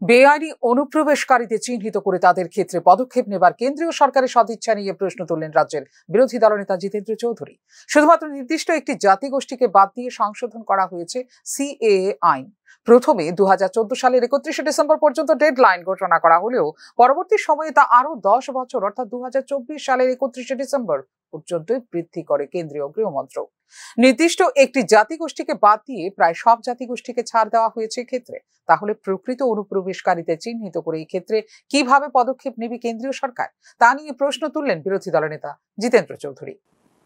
বেআইনি অনুপ্রবেশকারীদের চিহ্নিত করে তাদের ক্ষেত্রে পদক্ষেপ নেবার কেন্দ্রীয় সরকারের সদিচ্ছা নিয়ে প্রশ্ন তুললেন রাজ্যের বিরোধী দলনেতা জিতেন্দ্র চৌধুরী। শুধুমাত্র নির্দিষ্ট একটি জাতিগোষ্ঠীকে বাদ দিয়ে সংশোধন করা হয়েছে সিএএ আইন। প্রথমে 2014 সালের 31শে ডিসেম্বর পর্যন্ত ডেডলাইন ঘোষণা করা হলেও পরবর্তী সময়ে তা আরো 10 বছর অর্থাৎ 2024 সালের 31শে ডিসেম্বর পর্যন্ত বৃদ্ধি করে কেন্দ্রীয় গৃহমন্ত্রক। নির্দিষ্ট একটি জাতিগোষ্ঠীকে বাদ দিয়ে প্রায় সব জাতিগোষ্ঠীকে ছাড় দেওয়া হয়েছে ক্ষেত্রে। তাহলে প্রকৃত অনুপ্রবেশকারীদের চিহ্নিত করে এই ক্ষেত্রে কিভাবে পদক্ষেপ নেবে কেন্দ্রীয় সরকার, তা নিয়ে প্রশ্ন তুললেন বিরোধী দলনেতা জিতেন্দ্র চৌধুরী।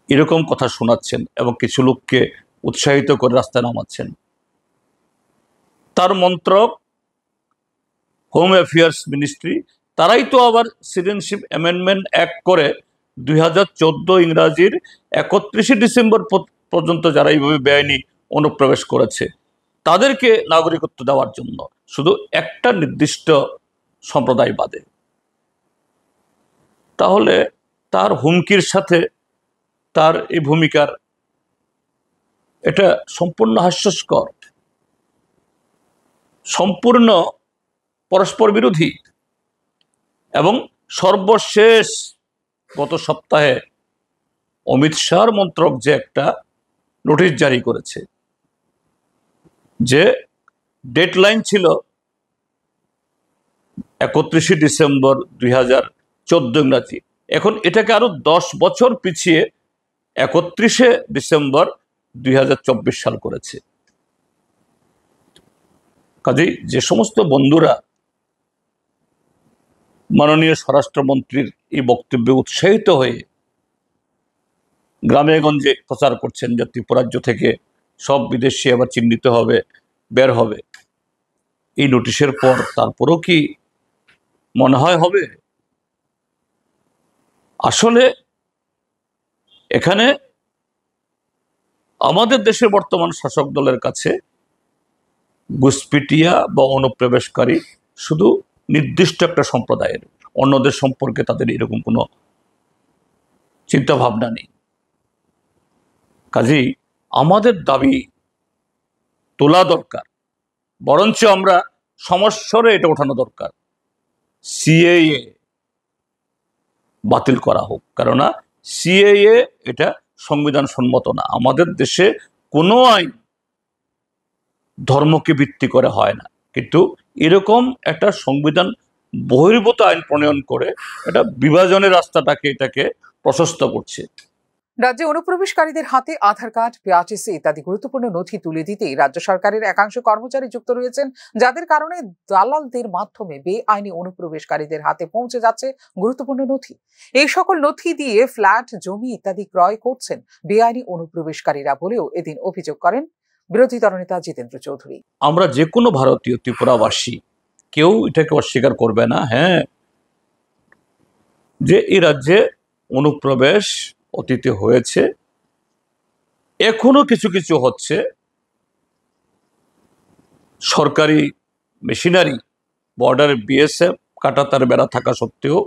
এরকম কথা শোনাচ্ছেন এবং কিছু লোককে উৎসাহিত করে রাস্তায় নামাচ্ছেন। তার মন্ত্রক, হোম অ্যাফেয়ার্স মিনিস্ট্রি, তারাই তো আবার সিটিজেনশিপ অ্যামেন্ডমেন্ট অ্যাক্ট করে 2014 ইংরাজির 31শে ডিসেম্বর পর্যন্ত যারা এইভাবে বেআইনি অনুপ্রবেশ করেছে তাদেরকে নাগরিকত্ব দেওয়ার জন্য, শুধু একটা নির্দিষ্ট সম্প্রদায় বাদে। তাহলে তার হুমকির সাথে তার এই ভূমিকার এটা সম্পূর্ণ হাস্যস্কর, সম্পূর্ণ পরস্পর বিরোধী। এবং সর্বশেষ গত সপ্তাহে অমিত শাহর মন্ত্রক যে একটা নোটিশ জারি করেছে, যে ডেডলাইন ছিল 31শে ডিসেম্বর 2014 ইংরাজি, এখন এটাকে আরো 10 বছর পিছিয়ে 31শে ডিসেম্বর 2024 সাল করেছে। কাজেই যে সমস্ত বন্ধুরা মাননীয় স্বরাষ্ট্রমন্ত্রীর এই বক্তব্যে উৎসাহিত হয়ে গ্রামে গঞ্জে প্রচার করছেন যে ত্রিপুরাজ্য থেকে সব বিদেশি আবার চিহ্নিত হবে, বের হবে, এই নোটিশের পর তারপরও কি মনে হয় হবে? আসলে এখানে আমাদের দেশের বর্তমান শাসক দলের কাছে ঘুষপিটিয়া বা অনুপ্রবেশকারী শুধু নির্দিষ্ট একটা সম্প্রদায়ের, অন্যদের সম্পর্কে তাদের এরকম কোনো চিন্তা ভাবনা নেই। কাজেই আমাদের দাবি তোলা দরকার, বরঞ্চ আমরা সমস্যারে এটা ওঠানো দরকার, সিএএ বাতিল করা হোক। কেননা সিএএ এটা সংবিধান সম্মত না। আমাদের দেশে কোনো আইন ধর্মকে ভিত্তি করে হয় না, কিন্তু এরকম একটা সংবিধান বহির্ভূত আইন প্রণয়ন করে এটা বিভাজনের রাস্তাটাকে এটাকে প্রশস্ত করছে। রাজ্যে অনুপ্রবেশকারীদের হাতে আধার কার্ড, পিআরটিসি ইত্যাদি গুরুত্বপূর্ণ নথি তুলে দিতেই রাজ্য সরকারের একাংশ কর্মচারী যুক্ত রয়েছেন, যাদের কারণে দালালদের মাধ্যমে বেআইনি অনুপ্রবেশকারীদের হাতে পৌঁছে যাচ্ছে গুরুত্বপূর্ণ নথি। এই সকল নথি দিয়ে ফ্ল্যাট, জমি ইত্যাদি ক্রয় করছেন বেআইনি অনুপ্রবেশকারীরা বলেও এদিন অভিযোগ করেন বিরোধী দলনেতা জিতেন্দ্র চৌধুরী। আমরা যে কোনো ভারতীয় ত্রিপুরাবাসী কেউ এটাকে অস্বীকার করবে না, হ্যাঁ, যে এই রাজ্যে অনুপ্রবেশ অতীতে হয়েছে, এখনো কিছু কিছু হচ্ছে। সরকারি মেশিনারি, বর্ডারে বিএসএফ কাঁটাতার বেড়া থাকা সত্ত্বেও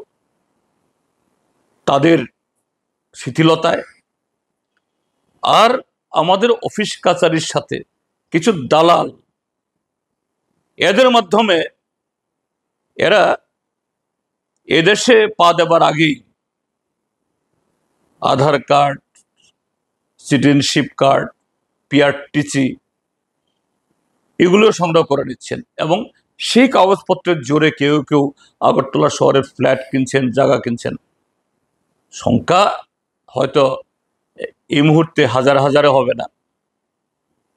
তাদের শিথিলতায় আর আমাদের অফিস কাছারির সাথে কিছু দালাল, এদের মাধ্যমে এরা এদেশে পা দেবার আগেই আধার কার্ড, সিটিজেনশিপ কার্ড, পিআরটিসি এগুলো সংগ্রহ করে নিচ্ছেন এবং সেই কাগজপত্রের জোরে কেউ কেউ আগরতলা শহরের ফ্ল্যাট কিনছেন, জায়গা কিনছেন। সংখ্যা হয়তো এই মুহূর্তে হাজার হাজারে হবে না,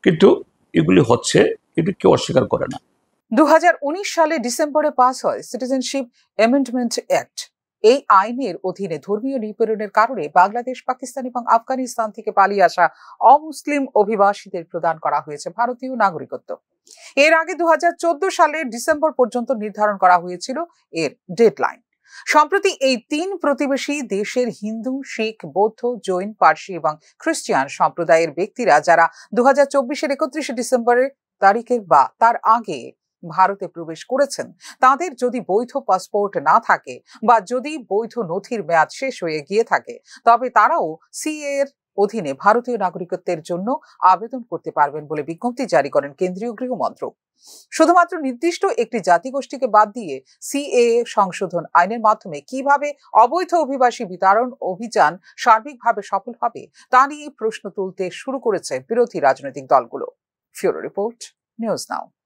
কিন্তু এগুলি হচ্ছে, কিন্তু কেউ অস্বীকার করে না। 2019 সালে ডিসেম্বরে পাস হয় সিটিজেনশিপ অ্যামেন্ডমেন্ট অ্যাক্ট। এই আইনের অধীনে ধর্মীয় নিপীড়নের কারণে বাংলাদেশ, পাকিস্তান এবং আফগানিস্তান থেকে পালিয়ে আসা অমুসলিম অভিবাসীদের প্রদান করা হয়েছে ভারতীয় নাগরিকত্ব। এর আগে 2014 সালের ডিসেম্বর পর্যন্ত নির্ধারণ করা হয়েছিল এর ডেডলাইন। সম্প্রতি এই 3 প্রতিবেশী দেশের হিন্দু, শিখ, বৌদ্ধ, জৈন, পার্সি এবং খ্রিস্টান সম্প্রদায়ের ব্যক্তিরা যারা 2024-এর 31শে ডিসেম্বরের তারিখের বা তার আগে ভারতে প্রবেশ করেছেন, তাদের যদি বৈধ পাসপোর্ট না থাকে বা যদি বৈধ নথির মেয়াদ শেষ হয়ে গিয়ে থাকে, তবে তারাও সিএ এর অধীনে ভারতীয় নাগরিকত্বের জন্য আবেদন করতে পারবেন বলে বিজ্ঞপ্তি জারি করেন কেন্দ্রীয় গৃহমন্ত্রক। শুধুমাত্র নির্দিষ্ট একটি জাতিগোষ্ঠীকে বাদ দিয়ে সিএএ সংশোধন আইনের মাধ্যমে কিভাবে অবৈধ অভিবাসী বিতাড়ন অভিযান সার্বিকভাবে সফল হবে তা নিয়ে প্রশ্ন তুলতে শুরু করেছে বিরোধী রাজনৈতিক দলগুলো। Bureau report, news now.